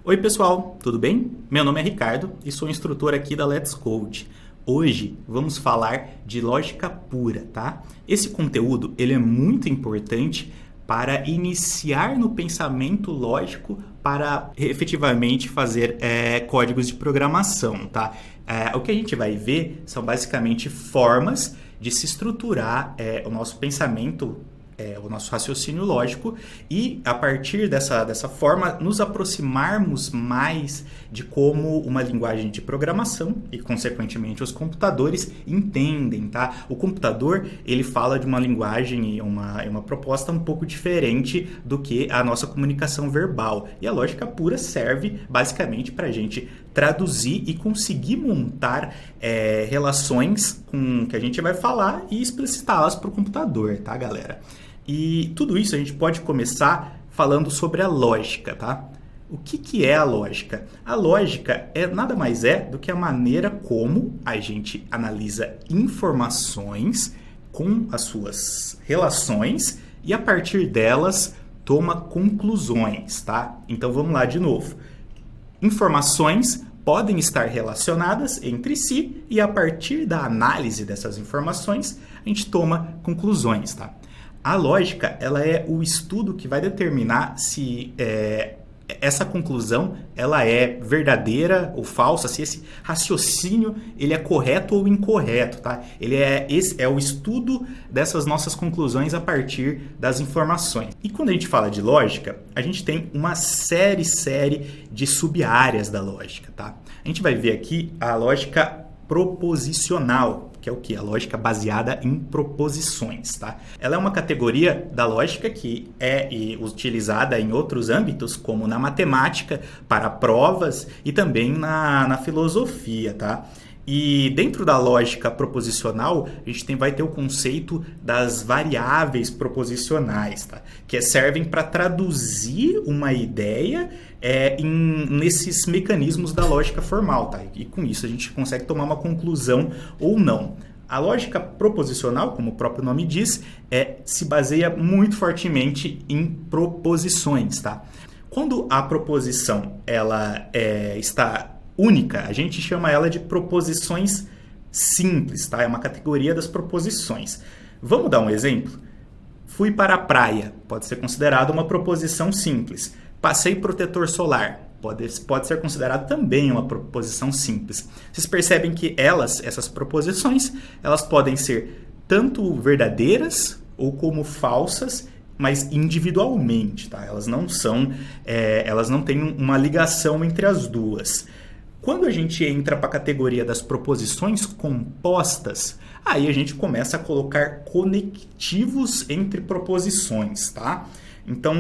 Oi pessoal, tudo bem? Meu nome é Ricardo e sou instrutor aqui da Let's Code. Hoje vamos falar de lógica pura, tá? Esse conteúdo ele é muito importante para iniciar no pensamento lógico para efetivamente fazer códigos de programação, tá? O que a gente vai ver são basicamente formas de se estruturar o nosso pensamento, o nosso raciocínio lógico e, a partir dessa forma, nos aproximarmos mais de como uma linguagem de programação e, consequentemente, os computadores entendem, tá? O computador, ele fala de uma linguagem e uma proposta um pouco diferente do que a nossa comunicação verbal. E a lógica pura serve, basicamente, para a gente traduzir e conseguir montar relações que a gente vai falar e explicitá-las para o computador, tá, galera? E tudo isso a gente pode começar falando sobre a lógica, tá? O que é a lógica? A lógica nada mais é do que a maneira como a gente analisa informações com as suas relações e, a partir delas, toma conclusões, tá? Então vamos lá de novo. Informações podem estar relacionadas entre si e, a partir da análise dessas informações, a gente toma conclusões, tá? A lógica, ela é o estudo que vai determinar se essa conclusão ela é verdadeira ou falsa, se esse raciocínio ele é correto ou incorreto, tá? Esse é o estudo dessas nossas conclusões a partir das informações. E quando a gente fala de lógica, a gente tem uma série de sub-áreas da lógica, tá? A gente vai ver aqui a lógica proposicional, que é o que? A lógica baseada em proposições, tá? Ela é uma categoria da lógica que é utilizada em outros âmbitos, como na matemática, para provas e também na filosofia, tá? E dentro da lógica proposicional, a gente vai ter o conceito das variáveis proposicionais, tá? Que servem para traduzir uma ideia nesses mecanismos da lógica formal, tá? E com isso a gente consegue tomar uma conclusão ou não. A lógica proposicional, como o próprio nome diz, se baseia muito fortemente em proposições, tá? Quando a proposição ela está única, a gente chama ela de proposições simples, tá? É uma categoria das proposições. Vamos dar um exemplo? Fui para a praia, pode ser considerado uma proposição simples. Passei protetor solar, pode ser considerado também uma proposição simples. Vocês percebem que essas proposições, elas podem ser tanto verdadeiras ou como falsas, mas individualmente, tá? Elas não têm uma ligação entre as duas. Quando a gente entra para a categoria das proposições compostas, aí a gente começa a colocar conectivos entre proposições, tá? Então,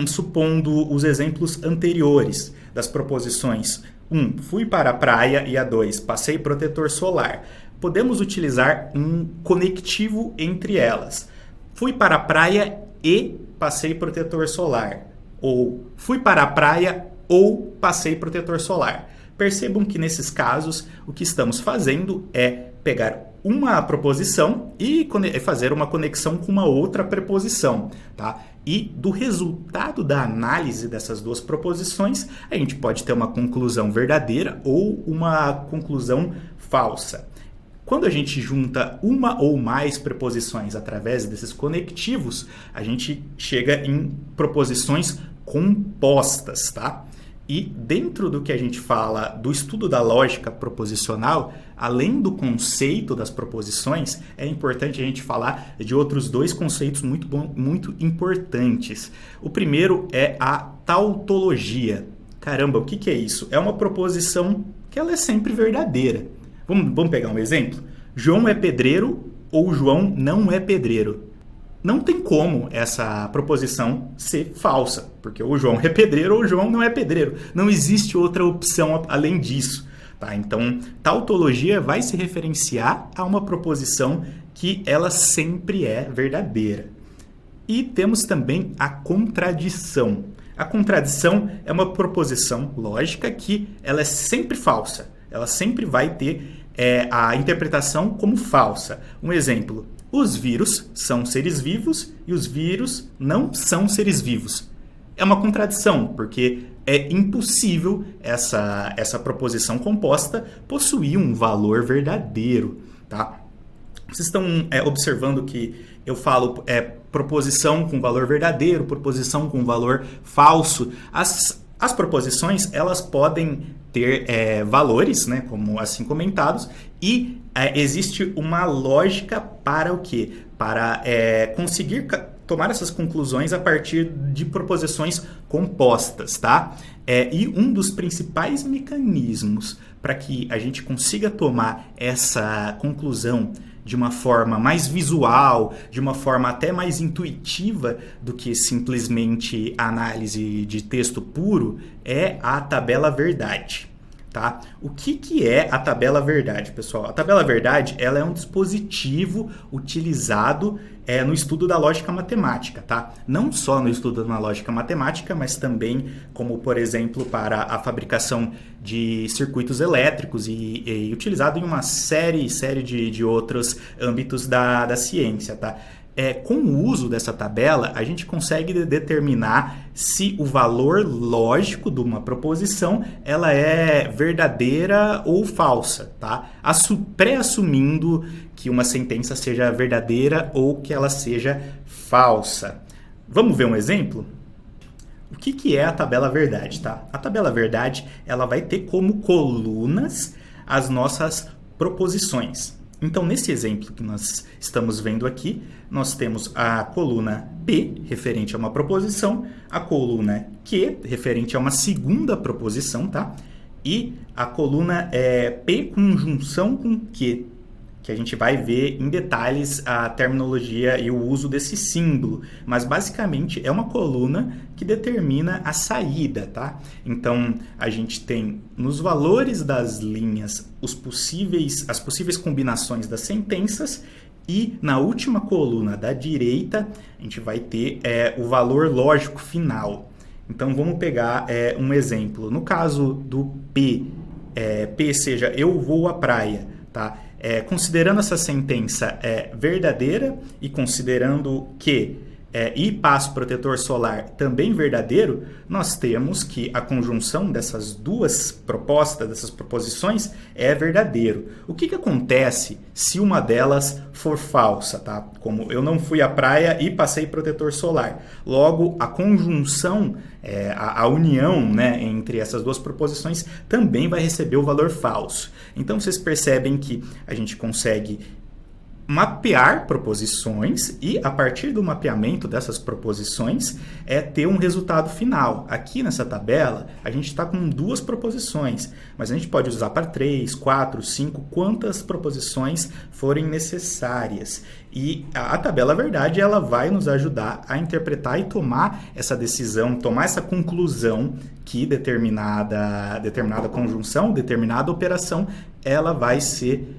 supondo os exemplos anteriores das proposições 1, fui para a praia, e a 2, passei protetor solar, podemos utilizar um conectivo entre elas. Fui para a praia e passei protetor solar. Ou fui para a praia ou passei protetor solar. Percebam que nesses casos o que estamos fazendo é pegar uma proposição e fazer uma conexão com uma outra preposição, tá? E do resultado da análise dessas duas proposições, a gente pode ter uma conclusão verdadeira ou uma conclusão falsa. Quando a gente junta uma ou mais preposições através desses conectivos, a gente chega em proposições compostas, tá? E dentro do que a gente fala do estudo da lógica proposicional, além do conceito das proposições, é importante a gente falar de outros dois conceitos muito importantes. O primeiro é a tautologia. Caramba, o que é isso? É uma proposição que ela é sempre verdadeira. Vamos pegar um exemplo? João é pedreiro ou João não é pedreiro. Não tem como essa proposição ser falsa, porque o João é pedreiro ou o João não é pedreiro. Não existe outra opção além disso, tá? Então, tautologia vai se referenciar a uma proposição que ela sempre é verdadeira. E temos também a contradição. A contradição é uma proposição lógica que ela é sempre falsa. Ela sempre vai ter a interpretação como falsa. Um exemplo: os vírus são seres vivos e os vírus não são seres vivos. É uma contradição, porque é impossível essa proposição composta possuir um valor verdadeiro, tá? Vocês estão observando que eu falo proposição com valor verdadeiro, proposição com valor falso. As proposições, elas podem ter valores, né, como assim comentados, e existe uma lógica para o quê? Para conseguir tomar essas conclusões a partir de proposições compostas, tá? E um dos principais mecanismos para que a gente consiga tomar essa conclusão de uma forma mais visual, de uma forma até mais intuitiva do que simplesmente a análise de texto puro, é a tabela verdade. Tá? O que é a tabela verdade, pessoal? A tabela verdade, ela é um dispositivo utilizado no estudo da lógica matemática, tá? Não só no estudo da lógica matemática, mas também como, por exemplo, para a fabricação de circuitos elétricos e utilizado em uma série de outros âmbitos da ciência, tá? Com o uso dessa tabela, a gente consegue determinar se o valor lógico de uma proposição ela é verdadeira ou falsa, tá? Pré-assumindo que uma sentença seja verdadeira ou que ela seja falsa. Vamos ver um exemplo? O que é a tabela verdade, tá? A tabela verdade ela vai ter como colunas as nossas proposições. Então, nesse exemplo que nós estamos vendo aqui, nós temos a coluna P, referente a uma proposição, a coluna Q, referente a uma segunda proposição, tá? E a coluna P conjunção com Q, que a gente vai ver em detalhes a terminologia e o uso desse símbolo, mas basicamente é uma coluna que determina a saída, tá? Então, a gente tem nos valores das linhas as possíveis combinações das sentenças e na última coluna da direita a gente vai ter o valor lógico final. Então, vamos pegar um exemplo. No caso do P, P seja eu vou à praia, tá? Considerando essa sentença verdadeira e considerando que e passo protetor solar também verdadeiro, nós temos que a conjunção dessas duas propostas, dessas proposições, é verdadeiro. O que acontece se uma delas for falsa, tá? Como eu não fui à praia e passei protetor solar. Logo, a conjunção, a união, né, entre essas duas proposições também vai receber o valor falso. Então, vocês percebem que a gente consegue mapear proposições e, a partir do mapeamento dessas proposições, ter um resultado final. Aqui nessa tabela, a gente está com duas proposições, mas a gente pode usar para 3, 4, 5, quantas proposições forem necessárias. E a tabela verdade, ela vai nos ajudar a interpretar e tomar essa decisão, tomar essa conclusão que determinada conjunção, determinada operação, ela vai ser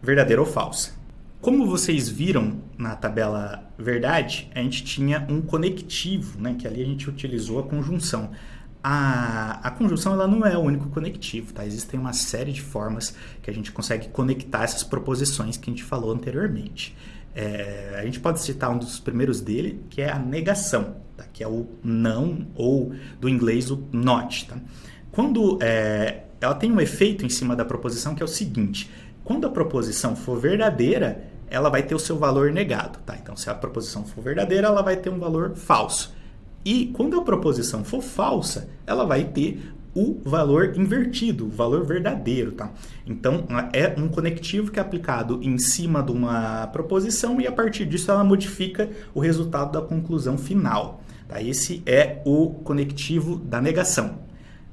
verdadeira ou falsa. Como vocês viram na tabela verdade, a gente tinha um conectivo, né, que ali a gente utilizou a conjunção. A conjunção ela não é o único conectivo, tá? Existem uma série de formas que a gente consegue conectar essas proposições que a gente falou anteriormente. A gente pode citar um dos primeiros dele, que é a negação, tá? Que é o não, ou do inglês o not. Tá? Quando ela tem um efeito em cima da proposição que é o seguinte: quando a proposição for verdadeira, ela vai ter o seu valor negado. Tá? Então, se a proposição for verdadeira, ela vai ter um valor falso. E quando a proposição for falsa, ela vai ter o valor invertido, o valor verdadeiro. Tá? Então, é um conectivo que é aplicado em cima de uma proposição e, a partir disso, ela modifica o resultado da conclusão final. Tá? Esse é o conectivo da negação.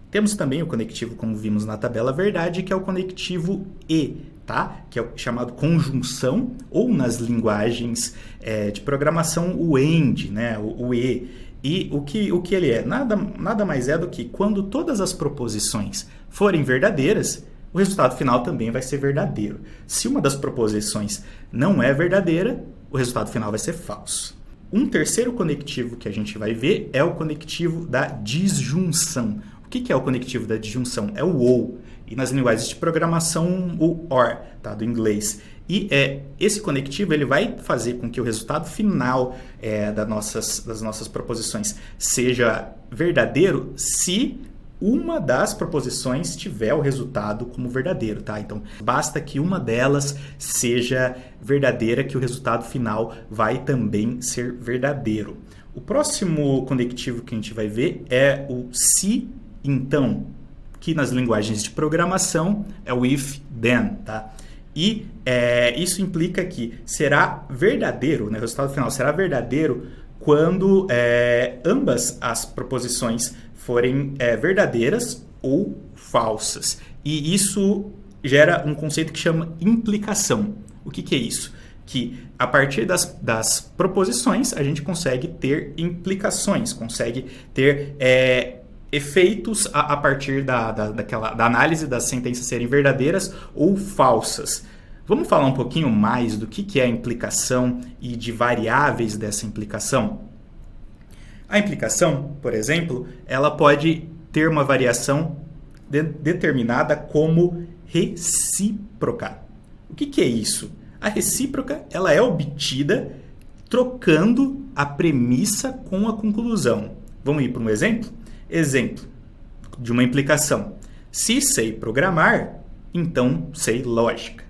Temos também o conectivo, como vimos na tabela verdade, que é o conectivo e, tá? Que é o chamado conjunção, ou nas linguagens de programação o AND, né? O e. E o que ele é? Nada mais é do que quando todas as proposições forem verdadeiras, o resultado final também vai ser verdadeiro. Se uma das proposições não é verdadeira, o resultado final vai ser falso. Um terceiro conectivo que a gente vai ver é o conectivo da disjunção. O que é o conectivo da disjunção? É o ou. E nas linguagens de programação, o or, tá? Do inglês. E esse conectivo ele vai fazer com que o resultado final das nossas proposições seja verdadeiro se uma das proposições tiver o resultado como verdadeiro, tá? Então, basta que uma delas seja verdadeira que o resultado final vai também ser verdadeiro. O próximo conectivo que a gente vai ver é o se, então, que nas linguagens de programação é o if, then, tá? E isso implica que será verdadeiro, né? O resultado final será verdadeiro quando ambas as proposições forem verdadeiras ou falsas. E isso gera um conceito que chama implicação. O que é isso? Que a partir das proposições a gente consegue ter implicações, consegue ter efeitos a partir da análise das sentenças serem verdadeiras ou falsas. Vamos falar um pouquinho mais do que é a implicação e de variáveis dessa implicação? A implicação, por exemplo, ela pode ter uma variação determinada como recíproca. O que é isso? A recíproca ela é obtida trocando a premissa com a conclusão. Vamos ir para um exemplo? Exemplo de uma implicação. Se sei programar, então sei lógica.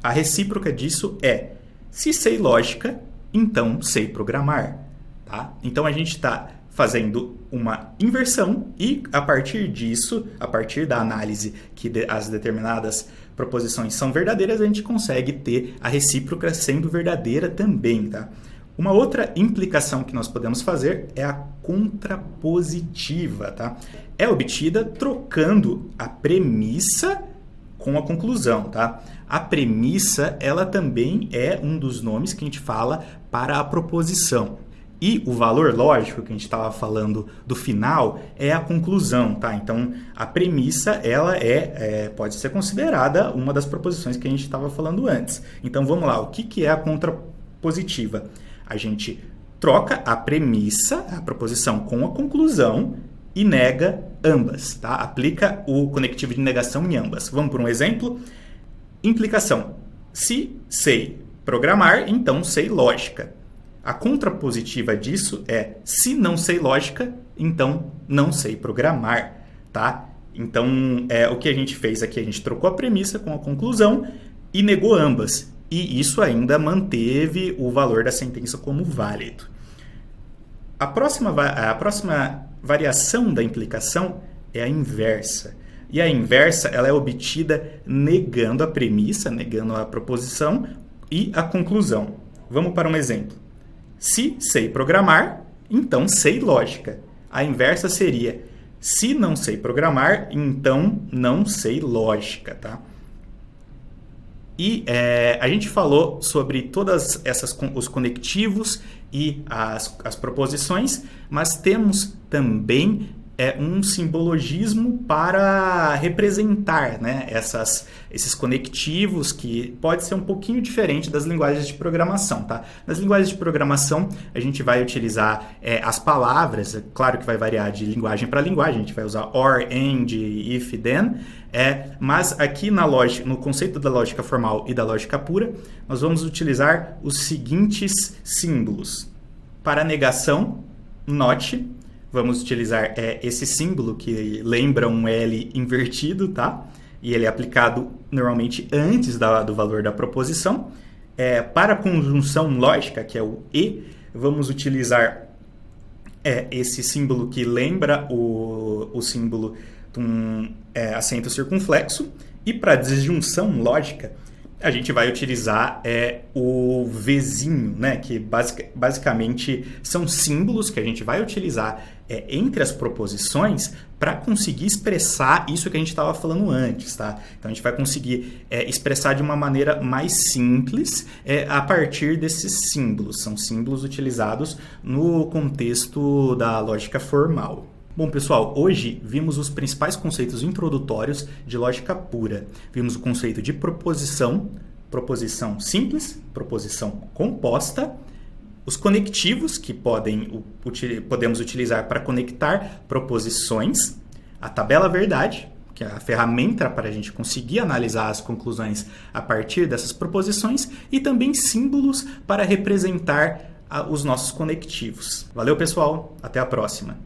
A recíproca disso é: se sei lógica, então sei programar. Tá? Então a gente está fazendo uma inversão e a partir disso, a partir da análise que as determinadas proposições são verdadeiras, a gente consegue ter a recíproca sendo verdadeira também. Tá? Uma outra implicação que nós podemos fazer é a contrapositiva. Tá? É obtida trocando a premissa com a conclusão. Tá? A premissa ela também é um dos nomes que a gente fala para a proposição. E o valor lógico que a gente estava falando do final é a conclusão, tá? Então, a premissa ela pode ser considerada uma das proposições que a gente estava falando antes. Então, vamos lá. O que é a contrapositiva? A gente troca a premissa, a proposição, com a conclusão e nega ambas, tá? Aplica o conectivo de negação em ambas. Vamos por um exemplo? Implicação. Se sei programar, então sei lógica. A contrapositiva disso é: se não sei lógica, então não sei programar, tá? Então, o que a gente fez aqui? A gente trocou a premissa com a conclusão e negou ambas. E isso ainda manteve o valor da sentença como válido. A próxima variação da implicação é a inversa. E a inversa ela é obtida negando a premissa, negando a proposição e a conclusão. Vamos para um exemplo. Se sei programar, então sei lógica. A inversa seria: se não sei programar, então não sei lógica, tá? E a gente falou sobre todas os conectivos e as proposições, mas temos também um simbologismo para representar, né, esses conectivos, que pode ser um pouquinho diferente das linguagens de programação. Tá? Nas linguagens de programação, a gente vai utilizar as palavras, claro que vai variar de linguagem para linguagem, a gente vai usar or, and, if, then, mas aqui no conceito da lógica formal e da lógica pura, nós vamos utilizar os seguintes símbolos. Para negação, not. Vamos utilizar esse símbolo que lembra um L invertido, tá? E ele é aplicado normalmente antes do valor da proposição. Para a conjunção lógica, que é o e, vamos utilizar esse símbolo que lembra o símbolo de um acento circunflexo. E para a disjunção lógica, a gente vai utilizar o Vzinho, né? Que basicamente são símbolos que a gente vai utilizar entre as proposições para conseguir expressar isso que a gente estava falando antes, tá? Então a gente vai conseguir expressar de uma maneira mais simples a partir desses símbolos. São símbolos utilizados no contexto da lógica formal. Bom, pessoal, hoje vimos os principais conceitos introdutórios de lógica pura. Vimos o conceito de proposição, proposição simples, proposição composta, os conectivos que podemos utilizar para conectar proposições, a tabela verdade, que é a ferramenta para a gente conseguir analisar as conclusões a partir dessas proposições, e também símbolos para representar os nossos conectivos. Valeu, pessoal, até a próxima!